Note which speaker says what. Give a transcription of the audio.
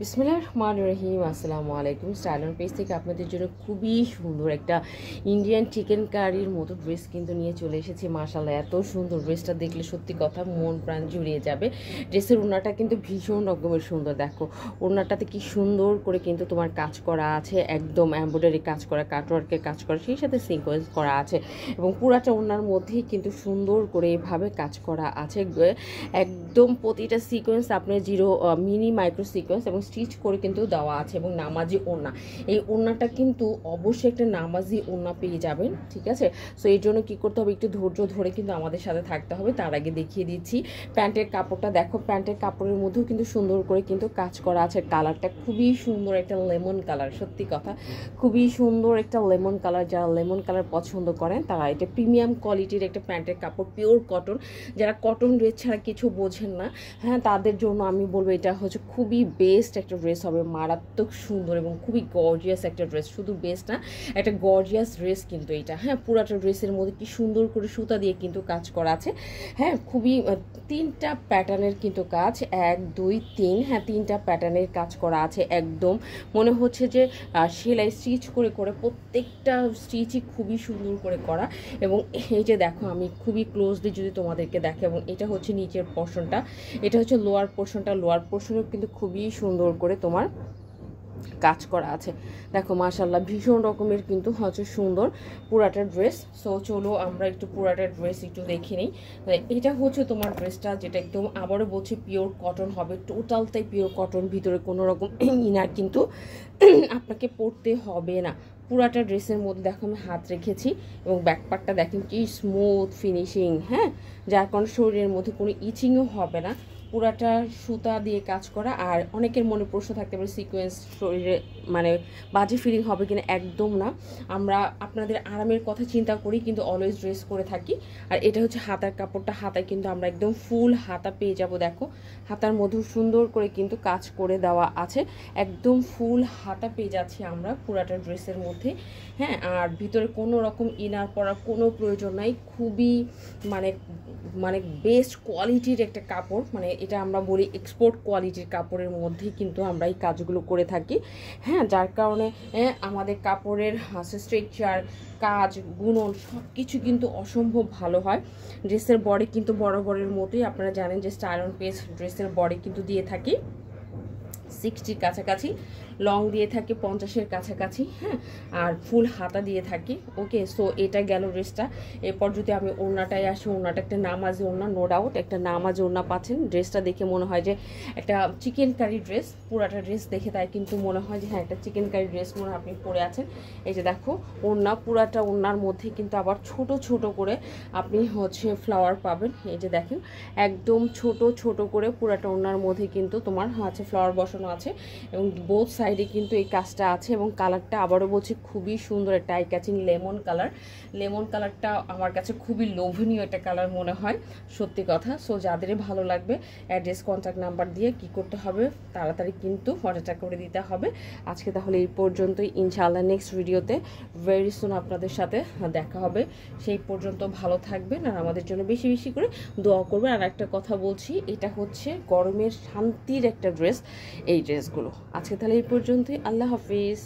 Speaker 1: বিসমিল্লাহির রহমানির রহিম। আসসালামু আলাইকুম। স্টাইল পেজ থেকে আপনাদের জন্য খুবই সুন্দর একটা ইন্ডিয়ান চিকেন কারির মতো ড্রেস কিন্তু নিয়ে চলে এসেছি। মাশাআল্লাহ, এত সুন্দর ড্রেসটা দেখলে সত্যি কথা মন প্রাণ জুড়িয়ে যাবে। ড্রেসের ওড়নাটা কিন্তু ভীষণ রকমের সুন্দর। দেখো ওড়নাটাতে কি সুন্দর করে কিন্তু তোমার কাজ করা আছে, একদম এমব্রয়ডারি কাজ করা, কাটওয়ার্কের কাজ করা, সেই সাথে সিকোয়েন্স করা আছে এবং পুরাটা ওড়নার মধ্যেই কিন্তু সুন্দর করে এভাবে কাজ করা আছে। একদম প্রতিটা সিকোয়েন্স আপনার জিরো মিনি মাইক্রো সিকোয়েন্স এবং স্টিচ করে কিন্তু দেওয়া আছে এবং নামাজি ওড়না। এই ওড়নাটা কিন্তু অবশ্যই একটা নামাজি ওড়না পেয়ে যাবেন, ঠিক আছে? সো এই জন্য কী করতে হবে, একটু ধৈর্য ধরে কিন্তু আমাদের সাথে থাকতে হবে। তার আগে দেখিয়ে দিচ্ছি প্যান্টের কাপড়টা। দেখো প্যান্টের কাপড়ের মধ্যেও কিন্তু সুন্দর করে কিন্তু কাজ করা আছে। কালারটা খুবই সুন্দর, একটা লেমন কালার, সত্যি কথা খুবই সুন্দর একটা লেমন কালার। যারা লেমন কালার পছন্দ করেন তারা এটা প্রিমিয়াম কোয়ালিটির একটা প্যান্টের কাপড়, পিওর কটন। যারা কটন ড্রেস ছাড়া কিছু বোঝেন না, হ্যাঁ, তাদের জন্য আমি বলবো এটা হচ্ছে খুবই বেস্ট একটা ড্রেস হবে, মারাত্মক সুন্দর এবং খুবই গর্জিয়াস একটা ড্রেস। শুধু বেস্ট না, একটা গর্জিয়াস ড্রেস কিন্তু এটা। হ্যাঁ, পুরাটা ড্রেসের মধ্যে কি সুন্দর করে সুতা দিয়ে কিন্তু কাজ করা আছে। হ্যাঁ, খুবই তিনটা প্যাটার্নের কিন্তু কাজ, 1 2 3, হ্যাঁ, তিনটা প্যাটার্নের কাজ করা আছে। একদম মনে হচ্ছে যে সেলাই স্টিচ করে করে প্রত্যেকটা স্টিচই খুবই সুন্দর করে করা। এবং এই যে দেখো আমি খুবই ক্লোজলি যদি তোমাদেরকে দেখে, এবং এটা হচ্ছে নিচের পোর্শনটা, এটা হচ্ছে লোয়ার পোর্শনটা। লোয়ার পোর্শনেও কিন্তু খুবই সুন্দর করে তোমার কাজ করা আছে। দেখো মাশাআল্লাহ ভীষণ রকমের কিন্তু হচ্ছে সুন্দর পুরাটা ড্রেস। সো চলো আমরা একটু পুরাটা ড্রেস একটু দেখে নিই। এটা হচ্ছে তোমার ড্রেসটা, যেটা একদম আবারও বলছি পিওর কটন হবে, টোটালটাই পিওর কটন, ভিতরে কোনো রকম ইনার কিন্তু আপনাকে পরতে হবে না। পুরাটা ড্রেসের মধ্যে দেখো আমি হাত রেখেছি এবং ব্যাকপার্টটা দেখেন কি স্মুথ ফিনিশিং, হ্যাঁ, যার কারণে শরীরের মধ্যে কোনো ইচিংও হবে না। পুরাটা সুতা দিয়ে কাজ করা। আর অনেকের মনে প্রশ্ন থাকতে পারে সিকোয়েন্স শরীরে মানে বাজে ফিলিং হবে কিনা, একদম না। আমরা আপনাদের আরামের কথা চিন্তা করি কিন্তু অলওয়েজ ড্রেস করে থাকি। আর এটা হচ্ছে হাতার কাপড়টা, হাতায় কিন্তু আমরা একদম ফুল হাতা পেয়ে যাব। দেখো হাতার মধ্যে সুন্দর করে কিন্তু কাজ করে দেওয়া আছে, একদম ফুল হাতা পেয়ে যাচ্ছি আমরা পুরাটা ড্রেসের মধ্যে। হ্যাঁ, আর ভিতরে কোনো রকম ইনার পরার কোনো প্রয়োজন নাই। খুবই মানে মানে বেস্ট কোয়ালিটির একটা কাপড়, মানে এটা আমরা বলি এক্সপোর্ট কোয়ালিটির কাপড়ের মধ্যেই কিন্তু আমরা এই কাজগুলো করে থাকি। হ্যাঁ, যার কারণে আমাদের কাপড়ের স্ট্রাকচার, কাজ, গুণন সব কিছু কিন্তু অসম্ভব ভালো হয়। ড্রেসের বডি কিন্তু বরাবরের মতোই, আপনারা জানেন যে স্টাইল অন পেজ ড্রেসের বডি কিন্তু দিয়ে থাকি 60 কাছাকাছি, লং দিয়ে থাকে 50-এর কাছাকাছি, হ্যাঁ, আর ফুল হাতা দিয়ে থাকি। ওকে, সো এটা গেল ড্রেসটা। এরপর যদি আমি ওড়নাটায় আসি, ওড়নাটা একটা নামাজি ওড়না, নো ডাউট একটা নামাজি ওড়না পাচ্ছেন। ড্রেসটা দেখে মনে হয় যে একটা চিকেন কারি ড্রেস, পুরাটা ড্রেস দেখে তাই কিন্তু মনে হয় যে হ্যাঁ একটা চিকেন কারি ড্রেস মনে হয় আপনি পরে আছেন। এই যে দেখো ওড়না, পুরাটা ওড়নার মধ্যে কিন্তু আবার ছোট ছোট করে আপনি হচ্ছে ফ্লাওয়ার পাবেন। এই যে দেখেন একদম ছোট ছোট করে পুরাটা ওড়নার মধ্যে কিন্তু তোমার হচ্ছে ফ্লাওয়ার বসানো আছে এবং বোথ সাইডে কিন্তু এই কাজটা আছে। এবং কালারটা আবারও বলছি খুবই সুন্দর, একটা eye catching lemon colour. Lemon কালারটা আমার কাছে খুবই লোভনীয় একটা কালার মনে হয়, সত্যি কথা। সো যাদেরই ভালো লাগবে অ্যাড্রেস কন্ট্যাক্ট নাম্বার দিয়ে কি করতে হবে, তাড়াতাড়ি কিন্তু অর্ডারটা করে দিতে হবে। আজকে তাহলে এই পর্যন্তই, ইনশাআল্লাহ নেক্সট ভিডিওতে ভেরি সুন আপনাদের সাথে দেখা হবে। সেই পর্যন্ত ভালো থাকবেন আর আমাদের জন্য বেশি বেশি করে দোয়া করবেন। আর একটা কথা বলছি, এটা হচ্ছে গরমের শান্তির একটা ড্রেস এই ড্রেসগুলো। আজকে তাহলে এই পর্যন্তই, আল্লাহ হাফিজ।